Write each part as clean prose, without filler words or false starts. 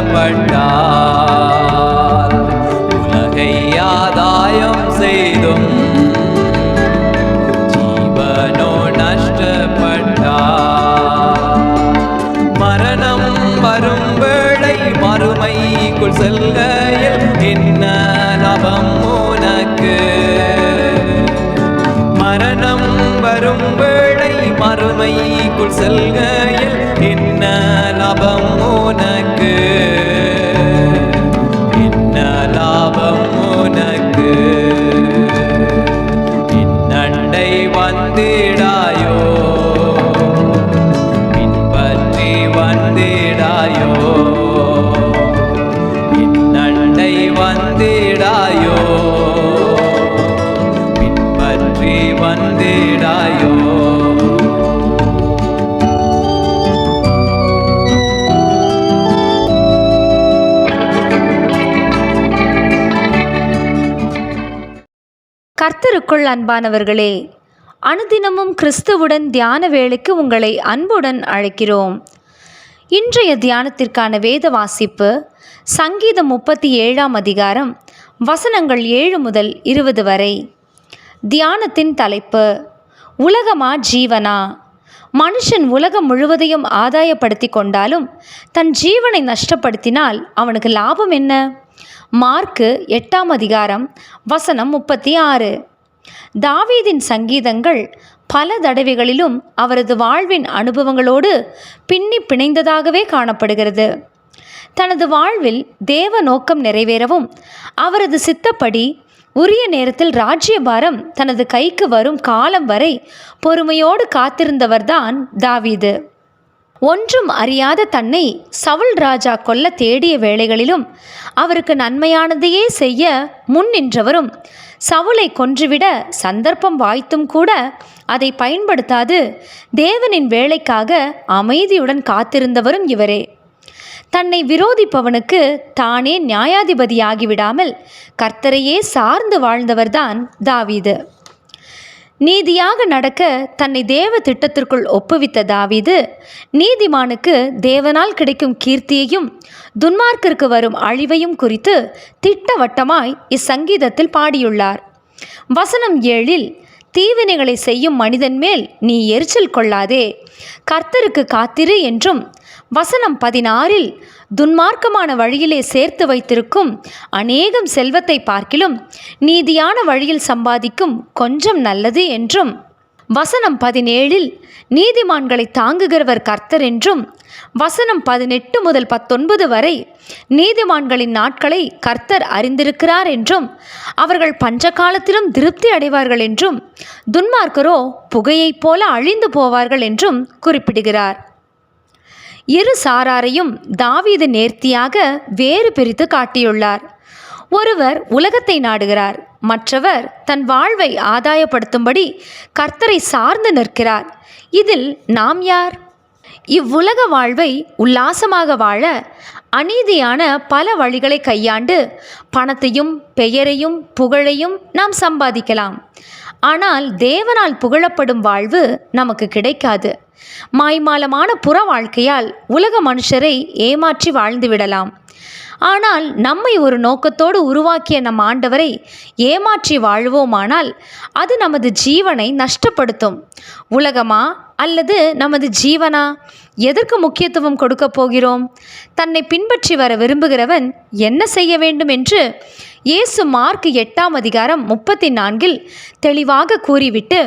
நஷ்டப்பட்டால் உலகை ஆதாயம் செய்தும் ஜீவனோ நஷ்டப்பட்டால் மரணம் வரும் வேளை மறுமைக்குள் செல்கையில் என்ன லாபம் உனக்கு? மரணம் வரும் வேளை மறுமைக்குள் செல்கையில் என்ன லாபம் உனக்கு? என்ன லாபம் உனக்கு? என்னண்டை வந்திடாயோ, பின்பற்றி வந்திடாயோ, என்னண்டை வந்திடாயோ, பின்பற்றி வந்திடாயோ. கர்த்தருக்குள் அன்பானவர்களே, அனுதினமும் கிறிஸ்துவுடன் தியான வேளைக்கு உங்களை அன்புடன் அழைக்கிறோம். இன்றைய தியானத்திற்கான வேத வாசிப்பு சங்கீதம் 37ஆம் அதிகாரம் வசனங்கள் 7 முதல் 20 வரை. தியானத்தின் தலைப்பு உலகமா ஜீவனா? மனுஷன் உலகம் முழுவதையும் ஆதாயப்படுத்தி கொண்டாலும் தன் ஜீவனை நஷ்டப்படுத்தினால் அவனுக்கு லாபம் என்ன? மார்க்கு 8ஆம் அதிகாரம் வசனம் 36. தாவீதின் சங்கீதங்கள் பல தடவைகளிலும் அவரது வாழ்வின் அனுபவங்களோடு பின்னி பிணைந்ததாகவே காணப்படுகிறது. தனது வாழ்வில் தேவ நோக்கம் நிறைவேறவும் அவரது சித்தப்படி உரிய நேரத்தில் ராஜ்யபாரம் தனது கைக்கு வரும் காலம் வரை பொறுமையோடு காத்திருந்தவர்தான் தாவீது. ஒன்றும் அறியாத தன்னை சவுல் ராஜா கொல்ல தேடிய வேளைகளிலும் அவருக்கு நன்மையானதையே செய்ய முன் நின்றவரும், சவுலை கொன்றுவிட சந்தர்ப்பம் வாய்த்தும் கூட அதை பயன்படுத்தாது தேவனின் வேலைக்காக அமைதியுடன் காத்திருந்தவரும் இவரே. தன்னை விரோதிப்பவனுக்கு தானே நியாயாதிபதியாகிவிடாமல் கர்த்தரையே சார்ந்து வாழ்ந்தவர்தான் தாவீது. நீதியாக நடக்க தன்னை தேவ திட்டத்திற்குள் ஒப்புவித்த தாவீது நீதிமானுக்கு தேவனால் கிடைக்கும் கீர்த்தியையும் துன்மார்க்கிற்கு வரும் அழிவையும் குறித்து திட்டவட்டமாய் இச்சங்கீதத்தில் பாடியுள்ளார். வசனம் 7இல் தீவினைகளை செய்யும் மனிதன் மேல் நீ எரிச்சல் கொள்ளாதே, கர்த்தருக்கு காத்திரு என்றும், வசனம் 16இல் துன்மார்க்கமான வழியிலே சேர்த்து வைத்திருக்கும் அநேகம் செல்வத்தை பார்க்கிலும் நீதியான வழியில் சம்பாதிக்கும் கொஞ்சம் நல்லது என்றும், வசனம் 17இல் நீதிமான்களை தாங்குகிறவர் கர்த்தர் என்றும், வசனம் 18 முதல் 19 வரை நீதிமான்களின் நாட்களை கர்த்தர் அறிந்திருக்கிறார் என்றும், அவர்கள் பஞ்ச காலத்திலும் திருப்தி அடைவார்கள் என்றும், துன்மார்க்கரோ புகையைப் போல அழிந்து போவார்கள் என்றும் குறிப்பிடுகிறார். இரு சாராரையும் தாவீது நேர்த்தியாக வேறு பிரித்து காட்டியுள்ளார். ஒருவர் உலகத்தை நாடுகிறார், மற்றவர் தன் வாழ்வை ஆதாயப்படுத்தும்படி கர்த்தரை சார்ந்து நிற்கிறார். இதில் நாம் யார்? இவ்வுலக வாழ்வை உல்லாசமாக வாழ அநீதியான பல வழிகளை கையாண்டு பணத்தையும் பெயரையும் புகழையும் நாம் சம்பாதிக்கலாம். ஆனால் தேவனால் புகழப்படும் வாழ்வு நமக்கு கிடைக்காது. மாய்மாலமான புற வாழ்க்கையால் உலக மனுஷரை ஏமாற்றி வாழ்ந்து விடலாம். ஆனால் நம்மை ஒரு நோக்கத்தோடு உருவாக்கிய நம் ஆண்டவரை ஏமாற்றி வாழ்வோமானால் அது நமது ஜீவனை நஷ்டப்படுத்தும். உலகமா அல்லது நமது ஜீவனா? எதற்கு முக்கியத்துவம் கொடுக்க போகிறோம்? தன்னை பின்பற்றி வர விரும்புகிறவன் என்ன செய்ய வேண்டும் என்று இயேசு மார்க் 8ஆம் அதிகாரம் 34இல் தெளிவாக கூறிவிட்டு,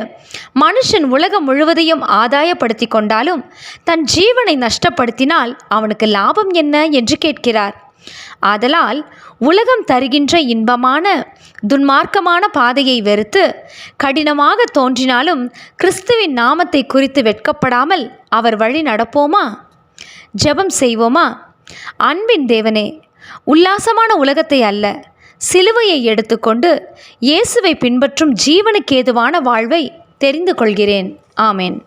மனுஷன் உலகம் முழுவதையும் ஆதாயப்படுத்தி கொண்டாலும் தன் ஜீவனை நஷ்டப்படுத்தினால் அவனுக்கு லாபம் என்ன என்று கேட்கிறார். ஆதலால் உலகம் தருகின்ற இன்பமான துன்மார்க்கமான பாதையை வெறுத்து கடினமாக தோன்றினாலும் கிறிஸ்துவின் நாமத்தை குறித்து வெட்கப்படாமல் அவர் வழி நடப்போமா? ஜெபம் செய்வோமா? அன்பின் தேவனே, உல்லாசமான உலகத்தை அல்ல, சிலுவையை எடுத்துக்கொண்டு இயேசுவை பின்பற்றும் ஜீவனுக்கு ஏதுவான வாழ்வை தெரிந்து கொள்கிறேன். ஆமேன்.